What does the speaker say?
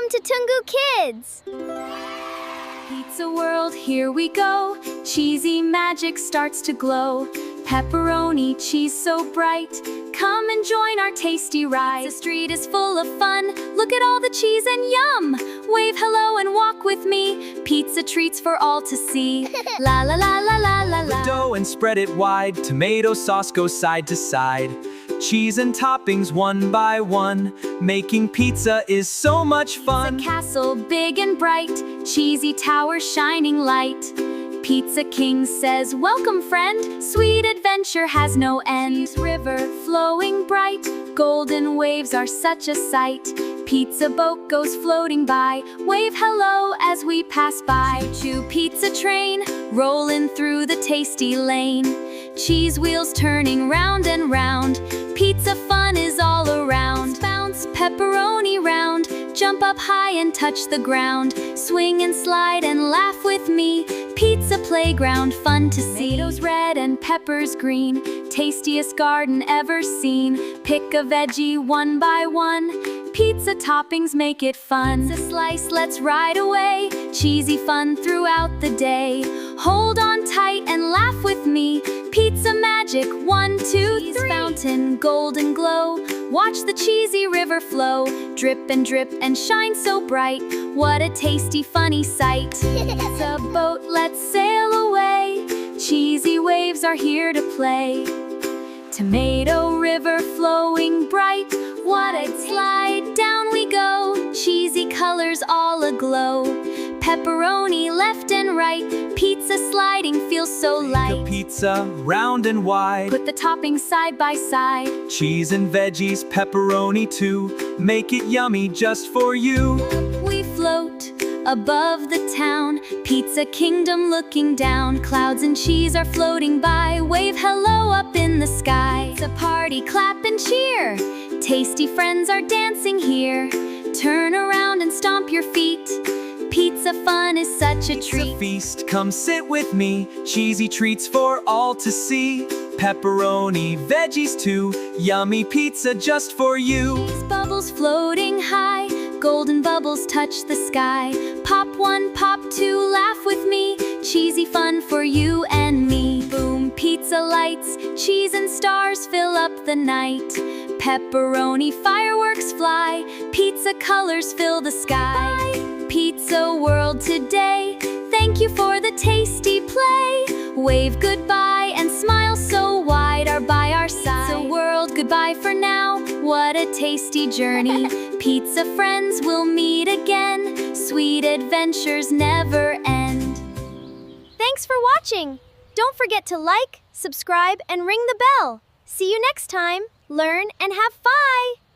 Welcome to Tungu Kids! Pizza world, here we go. Cheesy magic starts to glow. Pepperoni, cheese so bright. Come and join our tasty ride. The street is full of fun. Look at all the cheese and yum. Wave hello and walk with me. Pizza treats for all to see. La la la la la la la. The dough and spread it wide. Tomato sauce goes side to side. Cheese and toppings one by one. Making pizza is so much fun. Pizza castle big and bright. Cheesy tower shining light. Pizza King says, welcome friend. Sweet adventure has no end. Cheese river flowing bright. Golden waves are such a sight. Pizza boat goes floating by. Wave hello as we pass by. Choo-choo pizza train rolling through the tasty lane. Cheese wheels turning round and round. Pizza fun is all around. Bounce pepperoni round. Jump up high and touch the ground. Swing and slide and laugh with me. Pizza playground fun to see. Tomatoes red and peppers green. Tastiest garden ever seen. Pick a veggie one by one. Pizza toppings make it fun. Pizza slice, let's ride away. Cheesy fun throughout the day. Hold on tight and laugh with me. Pizza magic, 1, 2, 3. Fountain, golden glow. Watch the cheesy river flow. Drip and shine so bright. What a tasty, funny sight. Pizza boat, let's sail away. Cheesy waves are here to play. Tomato river flowing bright. What a slide, down we go. Cheesy colors all aglow. Pepperoni left and right. Pizza sliding feels so light. Make a pizza round and wide. Put the toppings side by side. Cheese and veggies, pepperoni too. Make it yummy just for you. We float above the town. Pizza kingdom looking down. Clouds and cheese are floating by. Wave hello up in the sky. It's a party, clap and cheer. Tasty friends are dancing here. Turn around and stomp your feet. Pizza fun is such a treat. It's a feast, come sit with me. Cheesy treats for all to see. Pepperoni, veggies too. Yummy pizza just for you. Cheese bubbles floating high. Golden bubbles touch the sky. Pop 1, pop 2, laugh with me. Cheesy fun for you and me. Boom, pizza lights. Cheese and stars fill up the night. Pepperoni fireworks fly. Pizza colors fill the sky. Pizza world today. Thank you for the tasty play. Wave goodbye and smile so wide are by our side. Pizza world, goodbye for now. What a tasty journey. Pizza friends will meet again. Sweet adventures never end. Thanks for watching! Don't forget to like, subscribe, and ring the bell. See you next time. Learn and have fun!